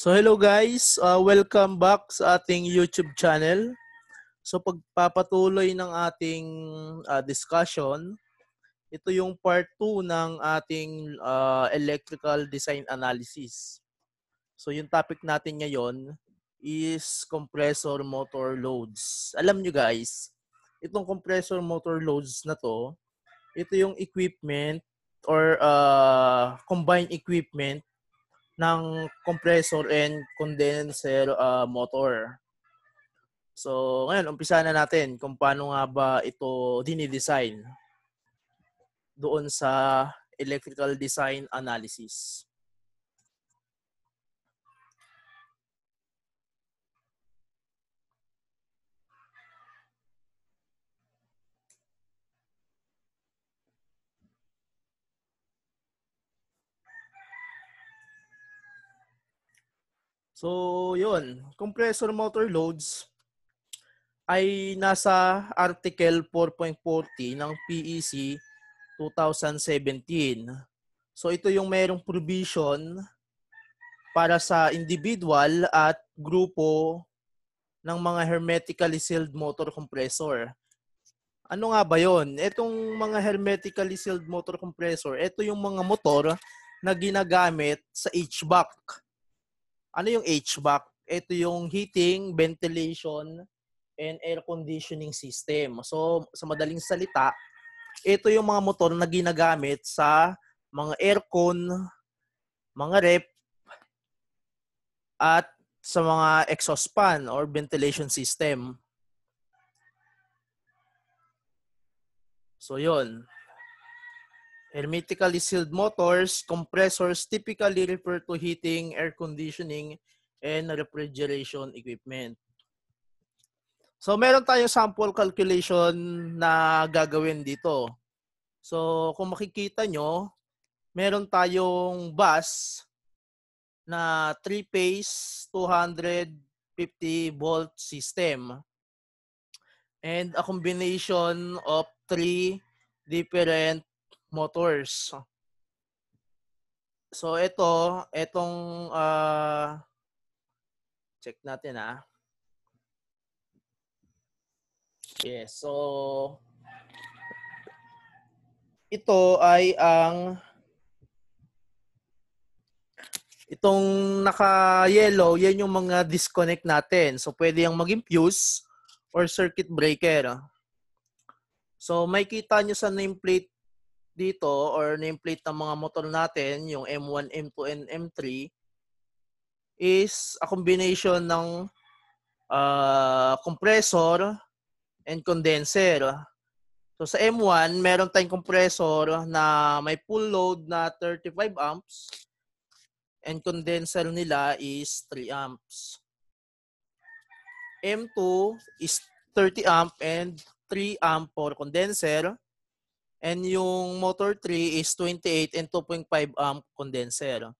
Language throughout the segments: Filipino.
So hello guys, welcome back sa ating YouTube channel. So pagpapatuloy ng ating discussion, ito yung part 2 ng ating electrical design analysis. So yung topic natin ngayon is compressor motor loads. Alam nyo guys, itong compressor motor loads na to, ito yung equipment or combined equipment ng compressor and condenser motor. So, ngayon, umpisa na natin kung paano nga ba ito dinidesign doon sa electrical design analysis. So, yun. Compressor motor loads ay nasa Article 4.40 ng PEC 2017. So, ito yung mayroong provision para sa individual at grupo ng mga hermetically sealed motor compressor. Ano nga ba yon? Itong mga hermetically sealed motor compressor, ito yung mga motor na ginagamit sa HVAC. Ano yung HVAC? Ito yung heating, ventilation, and air conditioning system. So, sa madaling salita, ito yung mga motor na ginagamit sa mga aircon, mga rep, at sa mga exhaust fan or ventilation system. So, yun. Hermetically sealed motors, compressors typically refer to heating, air conditioning, and refrigeration equipment. So, meron tayong sample calculation na gagawin dito. So, kung makikita nyo, meron tayong bus na 3-phase 250 volt system and a combination of 3 different motors. So itong check natin . Yes, so ito ay itong naka-yellow, yan yung mga disconnect natin. So pwede yung maging fuse or circuit breaker. So may kita nyo sa nameplate dito or nameplate ng mga motor natin, yung M1, M2, and M3 is a combination ng compressor and condenser. So sa M1, meron tayong compressor na may full load na 35 amps and condenser nila is 3 amps. M2 is 30 amp and 3 amp for condenser. And yung motor 3 is 28 and 2.5 amp condenser.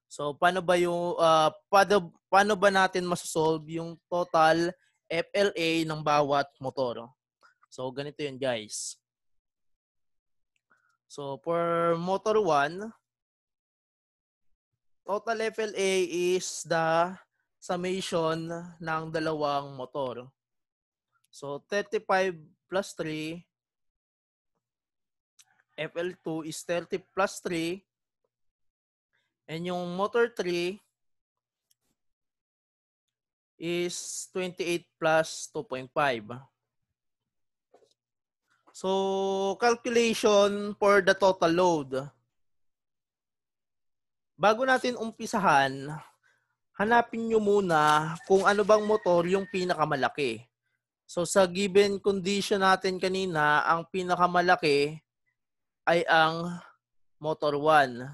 So paano ba yung paano ba natin masosolve yung total FLA ng bawat motor? So ganito yun guys. So for motor 1, total FLA is the summation ng dalawang motor. So 35 plus 3, FL2 is 30 plus 3, and yung motor 3 is 28 plus 2.5. So, calculation for the total load. Bago natin umpisahan, hanapin nyo muna kung ano bang motor yung pinakamalaki. So, sa given condition natin kanina, ang pinakamalaki ay ang motor 1.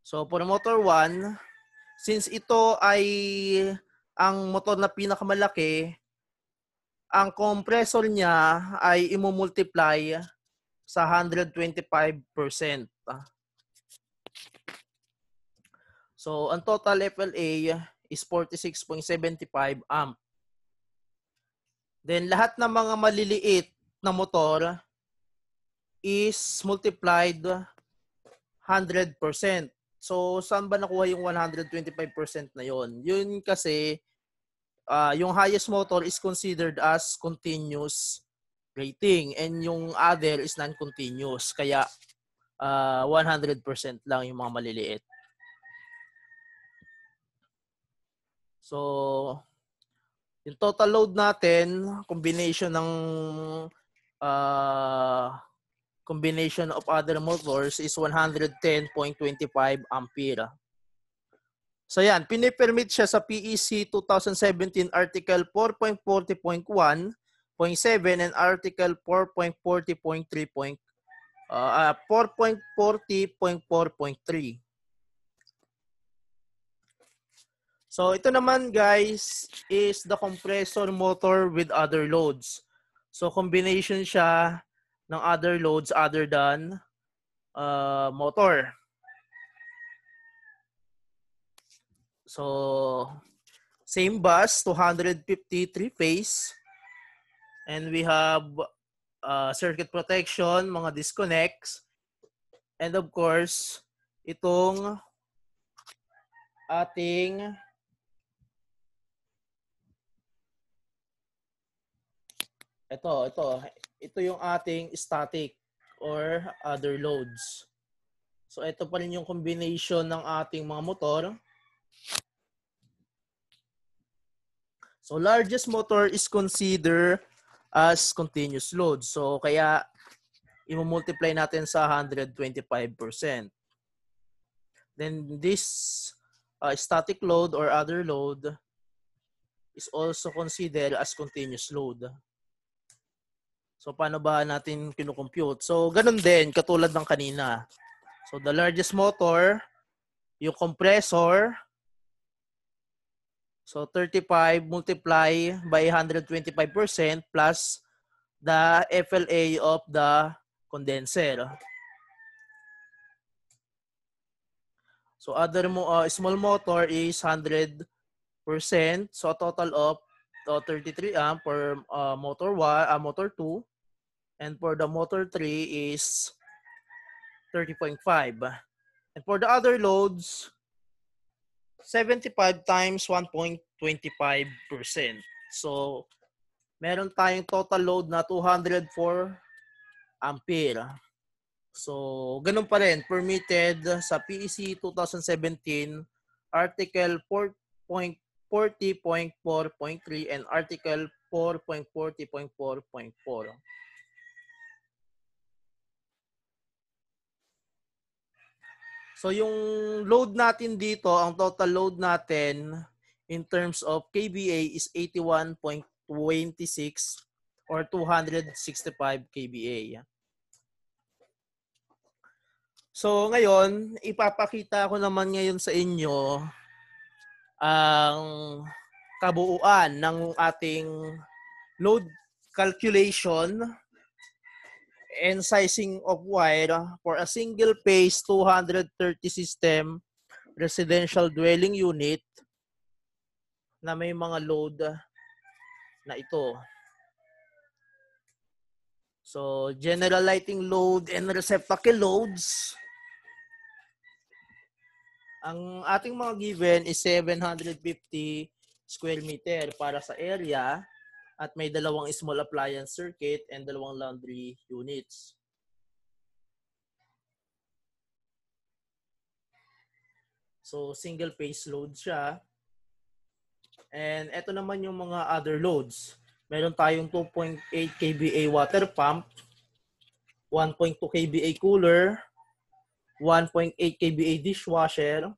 So, for motor 1, since ito ay ang motor na pinakamalaki, ang compressor niya ay imumultiply sa 125%. So, ang total FLA is 46.75 amp. Then, lahat ng mga maliliit na motor is multiplied 100%. So, saan ba nakuha yung 125% na yon? Yun kasi, yung highest motor is considered as continuous rating and yung other is non-continuous. Kaya, 100% lang yung mga maliliit. So, yung total load natin, combination of other motors is 110.25 ampere. So yan, pinipermit siya sa PEC 2017 Article 4.40.1.7 and Article 4.40.3. 4.40.4.3. So ito naman guys is the compressor motor with other loads. So combination siya ng other loads other than motor. So same bus, 253 phase. And we have circuit protection, mga disconnects. And of course, itong ating ito yung ating static or other loads. So ito pa rin yung combination ng ating mga motor. So largest motor is considered as continuous load. So kaya i-multiply natin sa 125%. Then this static load or other load is also considered as continuous load. So paano ba natin kinu-compute? So ganun din katulad ng kanina. So the largest motor, yung compressor, so 35 multiply by 125% plus the FLA of the condenser. So other small motor is 100%. So a total of 33 amp for motor 2. And for the motor 3 is 30.5. And for the other loads, 75 times 1.25%. So, meron tayong total load na 204 ampere. So, ganun pa rin. Permitted sa PEC 2017, Article 4.40.4.3 and Article 4.40.4.4. So yung load natin dito, ang total load natin in terms of kVA is 81.26 or 265 kVA. So ngayon, ipapakita ko naman ngayon sa inyo ang kabuuan ng ating load calculation and sizing of wire for a single phase 230 system residential dwelling unit na may mga load na ito. So, general lighting load and receptacle loads. Ang ating mga given is 750 square meter para sa area. At may dalawang small appliance circuit and dalawang laundry units. So, single phase load siya. And ito naman yung mga other loads. Meron tayong 2.8 kVA water pump, 1.2 kVA cooler, 1.8 kVA dishwasher,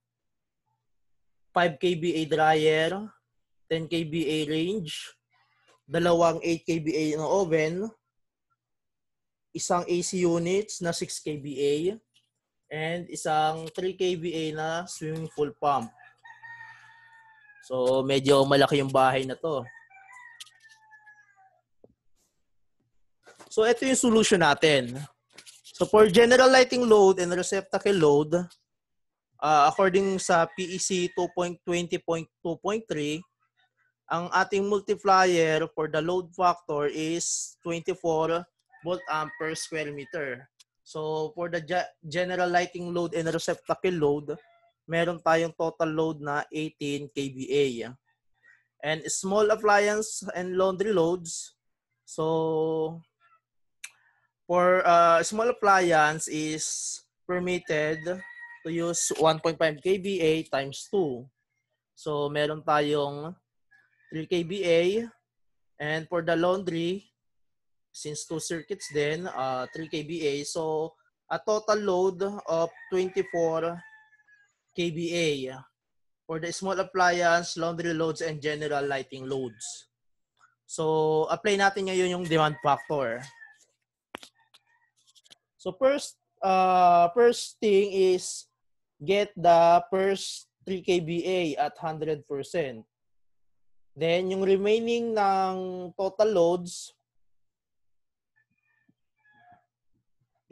5 kVA dryer, 10 kVA range, dalawang 8 kVA na oven, isang AC units na 6 kVA, and isang 3 kVA na swimming pool pump. So, medyo malaki yung bahay na to. So, ito yung solution natin. So, for general lighting load and receptacle load, according sa PEC 2.20.2.3, ang ating multiplier for the load factor is 24 volt amp per square meter. So, for the general lighting load and receptacle load, meron tayong total load na 18 kVA. And small appliance and laundry loads, so for small appliance is permitted to use 1.5 kVA times 2. So meron tayong 3 kVA, and for the laundry, since 2 circuits din, 3 kVA, so a total load of 24 kVA for the small appliance, laundry loads, and general lighting loads. So, apply natin ngayon yung demand factor. So, first thing is get the first 3 kVA at 100%. Then, yung remaining ng total loads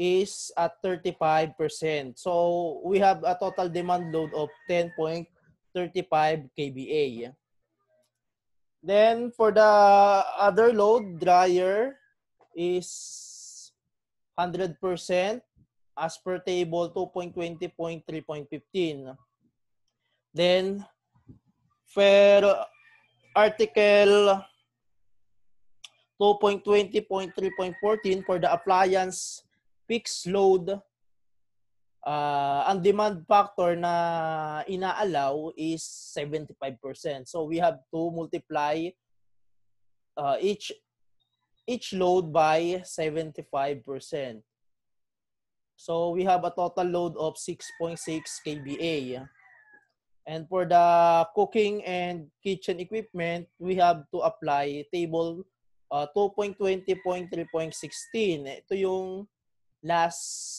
is at 35%. So, we have a total demand load of 10.35 kVA. Then, for the other load, dryer is 100% as per table 2.20.3.15. Then, for article 2.20.3.14 for the appliance fixed load, ang demand factor na inaalaw is 75%. So we have to multiply each load by 75%. So we have a total load of 6.6 kVA. And for the cooking and kitchen equipment, we have to apply table 2.20.3.16. Ito yung last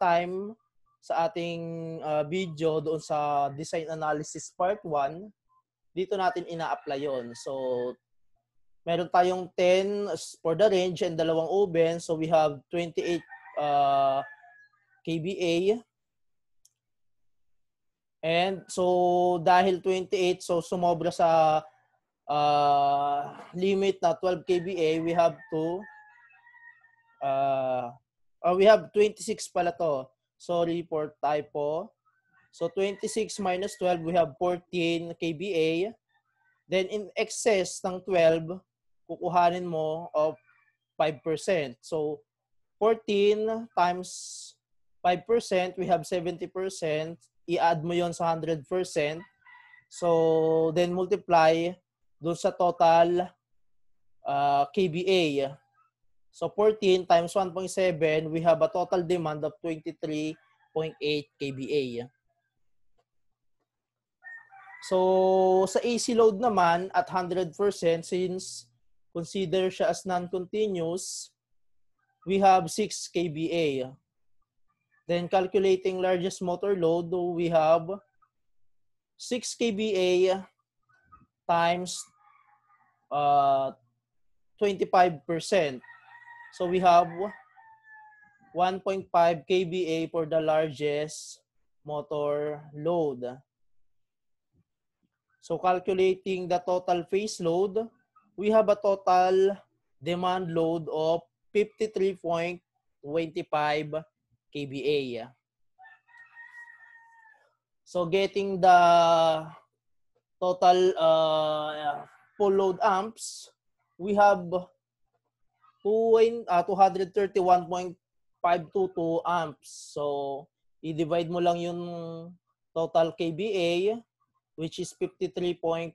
time sa ating video doon sa design analysis part 1. Dito natin ina-apply yon. So, meron tayong 10 for the range and dalawang oven. So, we have 28 kVA. And so, dahil 28, so sumobra sa limit na 12 kVA, we have to we have 26 pala to. Sorry for typo. So 26 minus 12, we have 14 kVA. Then in excess ng 12, kukuhanin mo of 5%. So 14 times 5%, we have 70%. I-add mo yon sa 100%. So then multiply doon sa total kVA. So 14 times 1.7, we have a total demand of 23.8 kVA. So sa AC load naman at 100%, since consider siya as non-continuous, we have 6 kVA. Then calculating largest motor load, we have 6 kVA times 25%. So we have 1.5 kVA for the largest motor load. So calculating the total phase load, we have a total demand load of 53.25 kVA. So getting the total full load amps, we have 231.522 amps. So, i-divide mo lang yung total kVA, which is 53.25,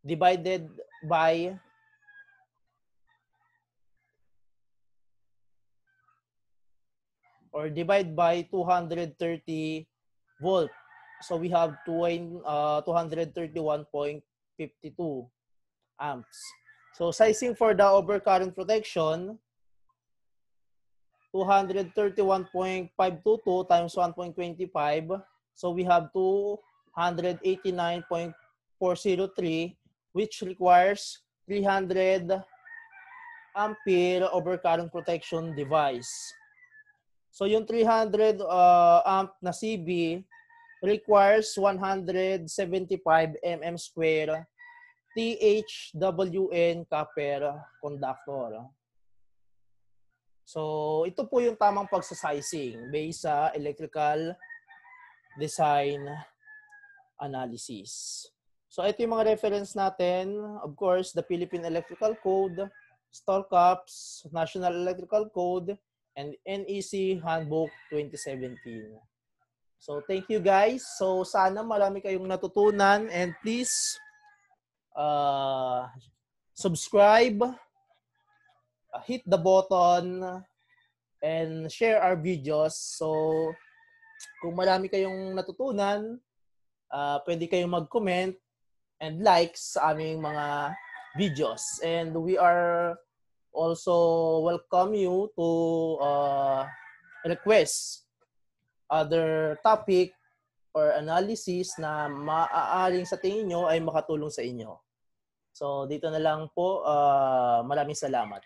divided by or divide by 230 volt. So, we have 231.52 amps. So, sizing for the overcurrent protection, 231.522 times 1.25. So, we have 289.403, which requires 300 ampere overcurrent protection device. So, yung 300 amp na CB requires 175 mm square THWN copper conductor. So, ito po yung tamang pagsasizing based sa electrical design analysis. So ito yung mga reference natin. Of course, the Philippine Electrical Code, STORCAPS, National Electrical Code, and NEC Handbook 2017. So thank you guys. So sana marami kayong natutunan, and please subscribe, hit the button, and share our videos. So kung marami kayong natutunan, pwede kayong mag-comment and like sa aming mga videos. And we are also welcome you to request other topic or analysis na maaaring sa tingin nyo ay makatulong sa inyo. So dito na lang po. Maraming salamat.